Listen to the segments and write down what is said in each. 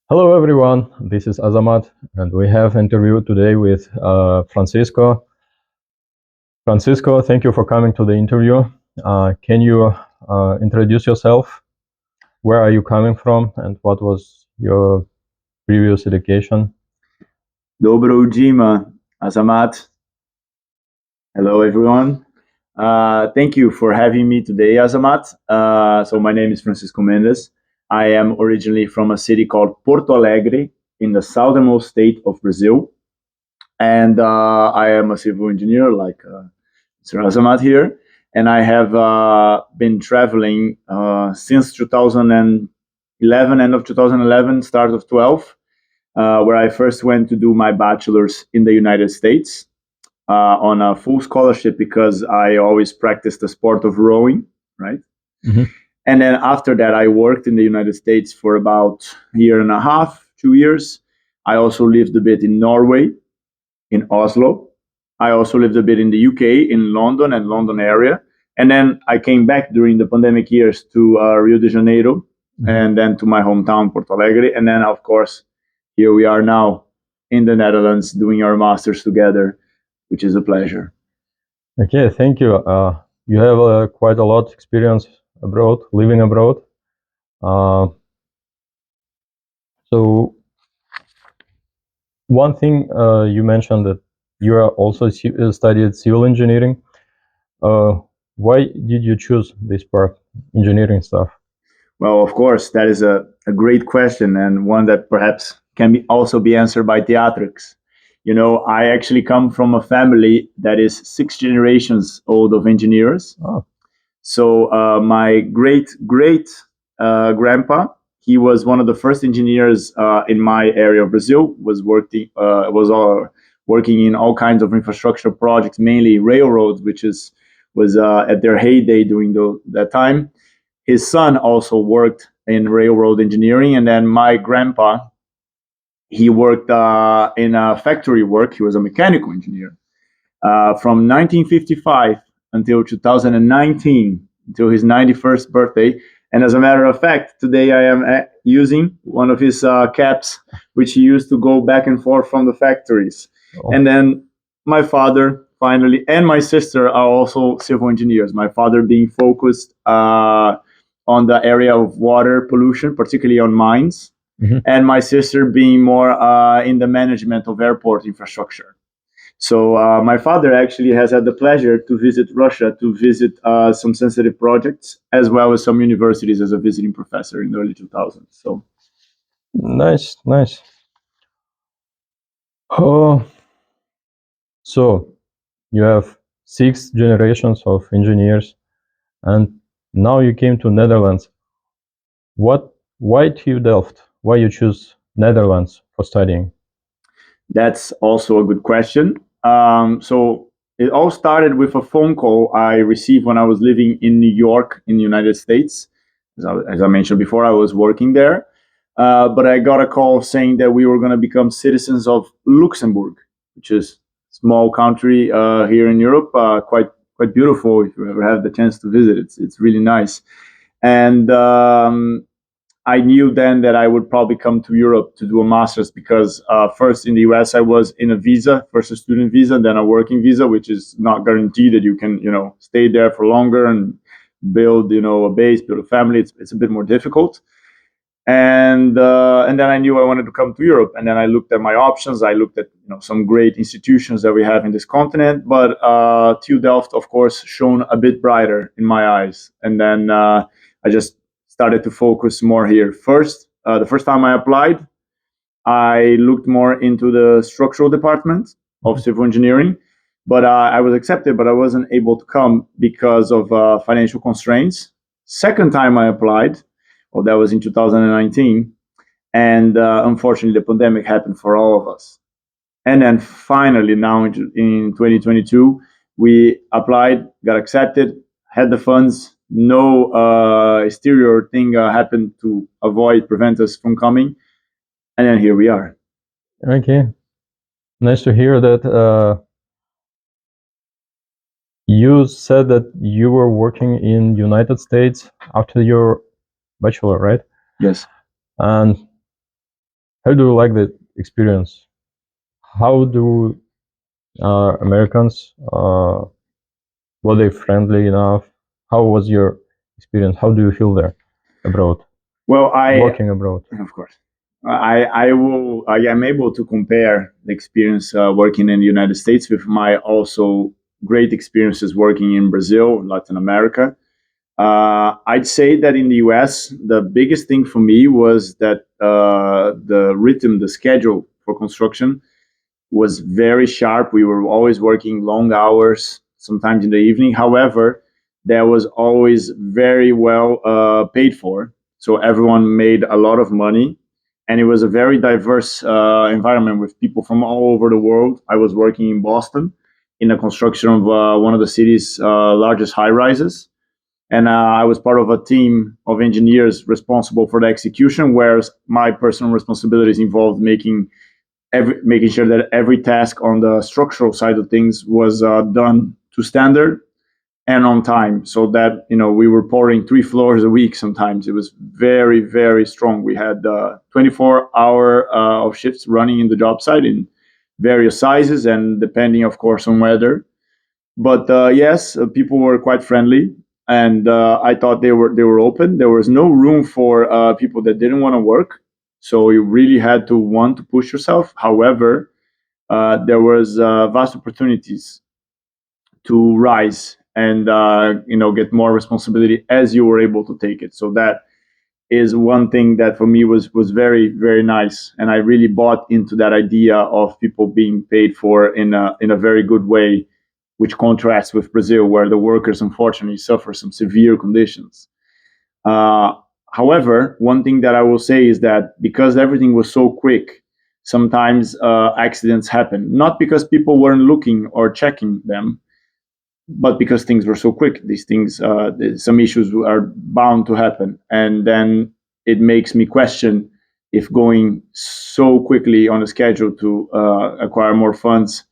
Hello everyone, this is Azamat and we have interview today with Francisco. Francisco, thank you for coming to the interview. Can you introduce yourself? Where are you coming from and what was your previous education? Dobro Ujima, Azamat. Hello, everyone. Thank you for having me today, Azamat. So my name is Francisco Mendes. I am originally from a city called Porto Alegre in the southernmost state of Brazil. And I am a civil engineer like Mr. Azamat here. And I have been traveling since 2011, end of 2011, start of 12, where I first went to do my bachelor's in the United States on a full scholarship because I always practiced the sport of rowing, right? Mm-hmm. And then after that, I worked in the United States for about a year and a half, 2 years. I also lived a bit in Norway, in Oslo. I also lived a bit in the UK, in London and London area. And then I came back during the pandemic years to Rio de Janeiro, and then to my hometown, Porto Alegre. And then, of course, here we are now in the Netherlands doing our masters together, which is a pleasure. Okay, thank you. You have quite a lot experience abroad, living abroad. Uh, so one thing you mentioned that you are also studied civil engineering. Uh, why did you choose this part, engineering stuff? Well, of course, that is a great question and one that perhaps can also be answered by theatrics. You know, I actually come from a family that is 6 generations old of engineers. Oh. So my great grandpa, he was one of the first engineers in my area of Brazil. Working in all kinds of infrastructure projects, mainly railroads, which was at their heyday during that time. His son also worked in railroad engineering, and then my grandpa, he worked in factory work. He was a mechanical engineer from 1955 until 2019, until his 91st birthday. And as a matter of fact, today I am using one of his caps, which he used to go back and forth from the factories. Oh. And then my father, finally, and my sister are also civil engineers. My father being focused on the area of water pollution, particularly on mines, and my sister being more in the management of airport infrastructure. So my father actually has had the pleasure to visit Russia to visit some sensitive projects as well as some universities as a visiting professor in the early 2000s. So nice, nice. Oh, so you have 6 generations of engineers, and now you came to Netherlands. Why TU Delft? Why you choose Netherlands for studying? That's also a good question. So it all started with a phone call I received when I was living in New York in the United States. As I mentioned before, I was working there. But I got a call saying that we were going to become citizens of Luxembourg, which is a small country here in Europe, quite beautiful. If you ever have the chance to visit, it's really nice. And I knew then that I would probably come to Europe to do a master's because first in the US I was in a visa, first a student visa, then a working visa, which is not guaranteed that you can stay there for longer and build a base, build a family. It's a bit more difficult. And then I knew I wanted to come to Europe, and then I looked at my options. I looked at some great institutions that we have in this continent, but TU Delft, of course, shone a bit brighter in my eyes. And then I just started to focus more here. The first time I applied, I looked more into the structural department of civil engineering, but I was accepted, but I wasn't able to come because of financial constraints. Second time I applied, well, that was in 2019, and unfortunately, the pandemic happened for all of us. And then finally, now in 2022, we applied, got accepted, had the funds. No exterior thing happened to prevent us from coming, and then here we are. Okay, nice to hear that. You said that you were working in United States after your bachelor, right? Yes. And how do you like the experience? How do Americans were they friendly enough? How was your experience? How do you feel there abroad, Well, working abroad? of course, I am able to compare the experience working in the United States with my also great experiences working in Brazil, Latin America. I'd say that in the US, the biggest thing for me was that the rhythm, the schedule for construction was very sharp. We were always working long hours, sometimes in the evening. However, that was always very well paid for. So everyone made a lot of money. And it was a very diverse environment with people from all over the world. I was working in Boston in the construction of one of the city's largest high rises. And I was part of a team of engineers responsible for the execution, whereas my personal responsibilities involved making sure that every task on the structural side of things was done to standard and on time, so that we were pouring 3 floors a week. Sometimes it was very, very strong. We had 24-hour of shifts running in the job site in various sizes and depending, of course, on weather. But yes, people were quite friendly, and I thought they were open. There was no room for people that didn't want to work, so you really had to want to push yourself. However, there was vast opportunities to rise and get more responsibility as you were able to take it. So that is one thing that for me was very, very nice, and I really bought into that idea of people being paid for in a very good way, which contrasts with Brazil, where the workers unfortunately suffer some severe conditions. Uh, However, one thing that I will say is that because everything was so quick, sometimes accidents happen. Not because people weren't looking or checking them, but because things were so quick. These things, some issues are bound to happen, and then it makes me question if going so quickly on a schedule to acquire more funds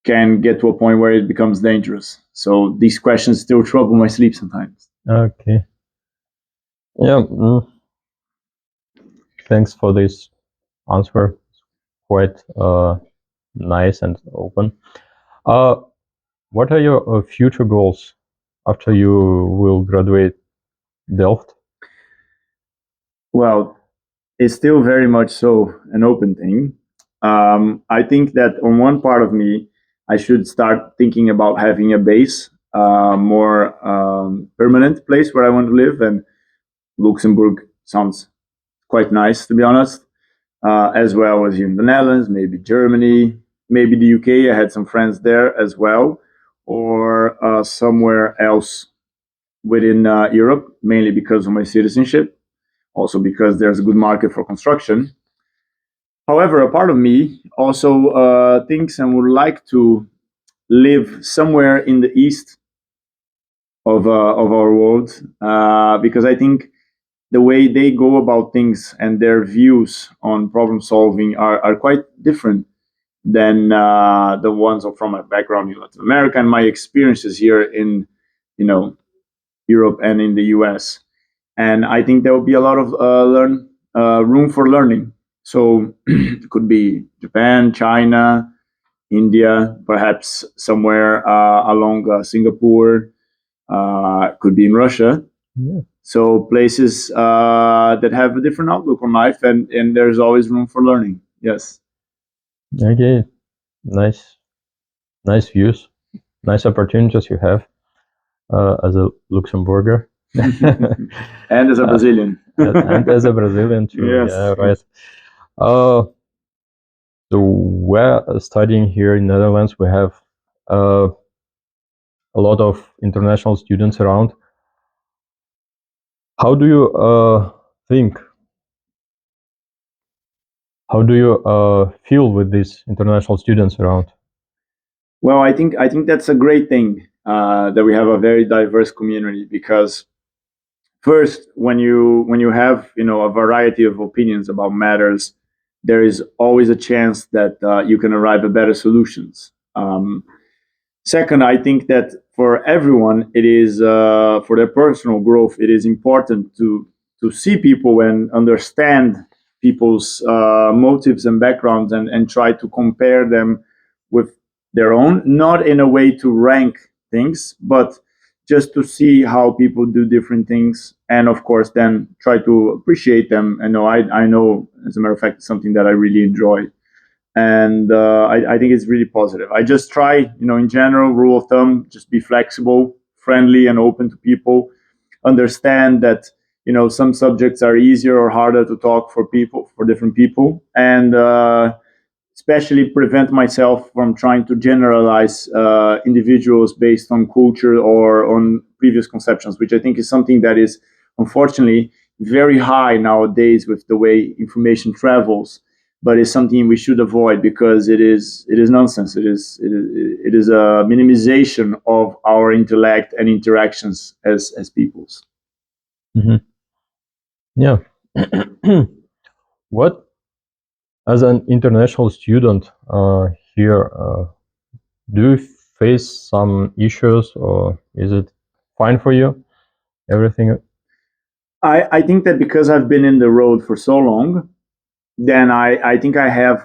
can get to a point where it becomes dangerous. So these questions still trouble my sleep sometimes. Okay. Yeah. Thanks for this answer. Quite nice and open. What are your future goals after you will graduate Delft? Well, it's still very much so an open thing. I think that on one part of me, I should start thinking about having a base, more permanent place where I want to live, and Luxembourg sounds quite nice, to be honest. As well as here in the Netherlands, maybe Germany, maybe the UK. I had some friends there as well, or somewhere else within Europe, mainly because of my citizenship, also because there's a good market for construction. However, a part of me also thinks and would like to live somewhere in the east of our world, because I think the way they go about things and their views on problem solving are quite different than the ones from my background in Latin America and my experiences here in you know Europe and in the US. And I think there will be a lot of room for learning. So it could be Japan, China, India, perhaps somewhere along Singapore. Could be in Russia. Yeah. So places that have a different outlook on life, and there's always room for learning. Yes. Okay. Nice. Nice views. Nice opportunities you have as a Luxembourger. And as a Brazilian. And as a Brazilian too. Yes. Yeah, right. So we're studying here in Netherlands. We have a lot of international students around. How do you think? How do you feel with these international students around? Well, I think that's a great thing that we have a very diverse community, because first, when you have a variety of opinions about matters, there is always a chance that you can arrive at better solutions. Second, I think that for everyone, it is for their personal growth, it is important to see people and understand people's motives and backgrounds and try to compare them with their own, not in a way to rank things, but just to see how people do different things, and of course then try to appreciate them. And I know, as a matter of fact, it's something that I really enjoy, and I think it's really positive. I just try, in general, rule of thumb, just be flexible, friendly, and open to people. Understand that some subjects are easier or harder to talk for different people, and especially prevent myself from trying to generalize individuals based on culture or on previous conceptions, which I think is something that is unfortunately very high nowadays with the way information travels, but it's something we should avoid because it is nonsense. It is a minimization of our intellect and interactions as peoples. Hmm. Yeah. What, as an international student here, do you face some issues, or is it fine for you? Everything? I think that because I've been in the road for so long, then I think I have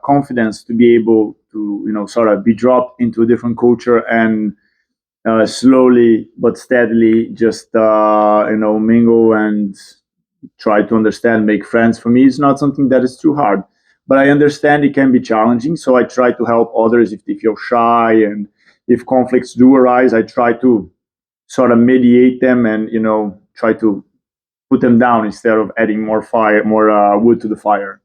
confidence to be able to sort of be dropped into a different culture and slowly but steadily just mingle and try to understand, make friends. For me, it's not something that is too hard, but I understand it can be challenging. So I try to help others if they feel shy, and if conflicts do arise, I try to sort of mediate them and try to put them down instead of adding more fire, more wood to the fire.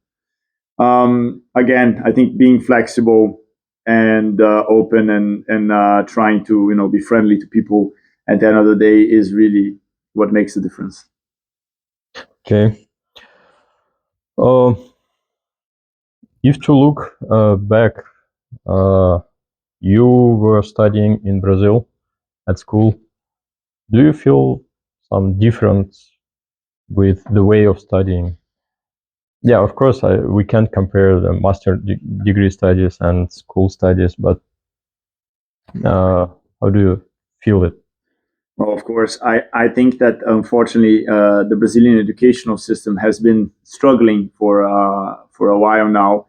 Again, I think being flexible and open and trying to be friendly to people at the end of the day is really what makes the difference. Okay. If to look back, uh, you were studying in Brazil at school. Do you feel some difference with the way of studying? Yeah, of course, we can't compare the degree studies and school studies, but how do you feel it? Well, of course, I think that unfortunately the Brazilian educational system has been struggling for a while now,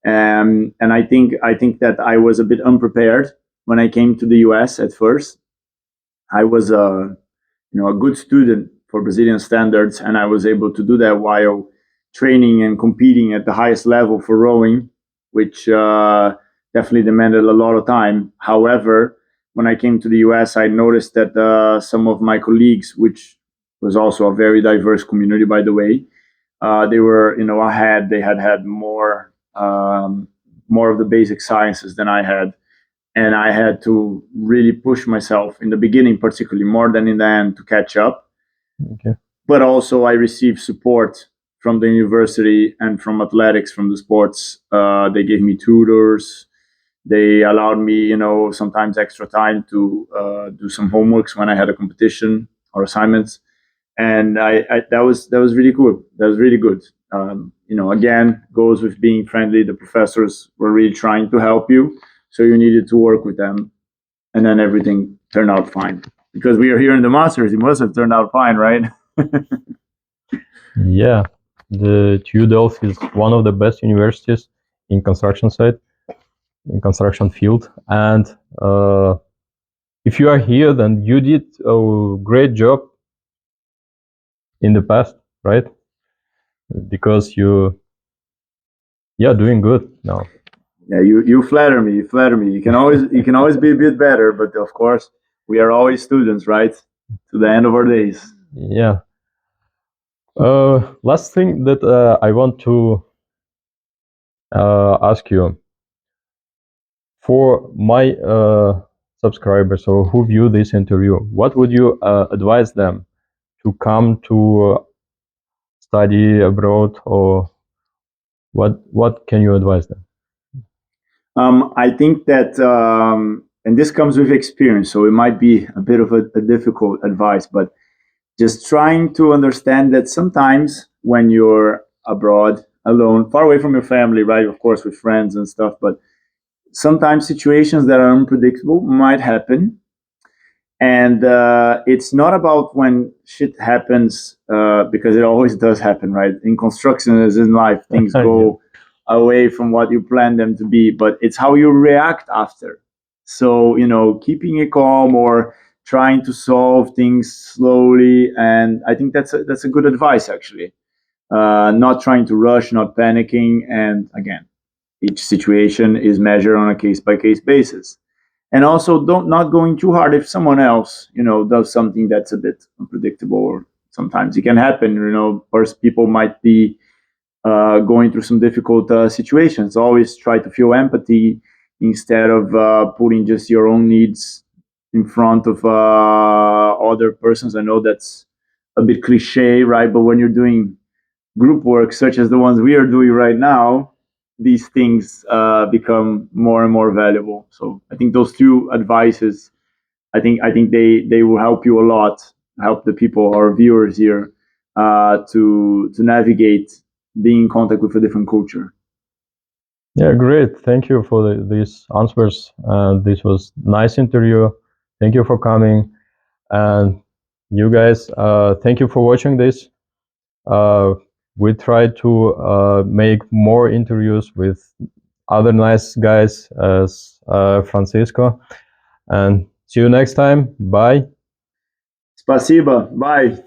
and I think that I was a bit unprepared when I came to the U.S. at first. I was a good student for Brazilian standards, and I was able to do that while training and competing at the highest level for rowing, which definitely demanded a lot of time. However, when I came to the US, I noticed that some of my colleagues, which was also a very diverse community, by the way, they were ahead. They had more of the basic sciences than I had, and I had to really push myself in the beginning, particularly more than in the end, to catch up. Okay. But also, I received support from the university and from athletics, from the sports. They gave me tutors. They allowed me, sometimes extra time to do some homeworks when I had a competition or assignments, and that was really good. That was really good. Again, goes with being friendly. The professors were really trying to help you, so you needed to work with them, and then everything turned out fine. Because we are here in the Masters, it must have turned out fine, right? Yeah, the TU Delft is one of the best universities in construction site, in construction field, and if you are here, then you did a great job in the past, right? Because yeah, doing good now. Yeah, you flatter me. You flatter me. You can always be a bit better, but of course we are always students, right? To the end of our days. Yeah. Last thing that I want to ask you, for my subscribers or who view this interview, what would you advise them to come to study abroad, or what can you advise them? I think that, and this comes with experience, so it might be a bit of a difficult advice, but just trying to understand that sometimes when you're abroad alone, far away from your family, right? Of course, with friends and stuff, but sometimes situations that are unpredictable might happen. And it's not about when shit happens, because it always does happen, right? In construction as in life, things go away from what you planned them to be, but it's how you react after. So, keeping it calm or trying to solve things slowly. And I think that's a good advice, actually. Not trying to rush, not panicking. And again, each situation is measured on a case by case basis. And also, don't not going too hard if someone else, does something that's a bit unpredictable. Or sometimes it can happen. First, people might be going through some difficult situations. Always try to feel empathy instead of putting just your own needs in front of other persons. I know that's a bit cliche, right? But when you're doing group work such as the ones we are doing right now, these things become more and more valuable. So I think those two advices, I think they will help you a lot, help the people, our viewers here, to navigate being in contact with a different culture. Yeah, great. Thank you for these answers. This was nice interview. Thank you for coming. And you guys, thank you for watching this. We try to make more interviews with other nice guys as Francisco. And see you next time. Bye. Спасибо. Bye.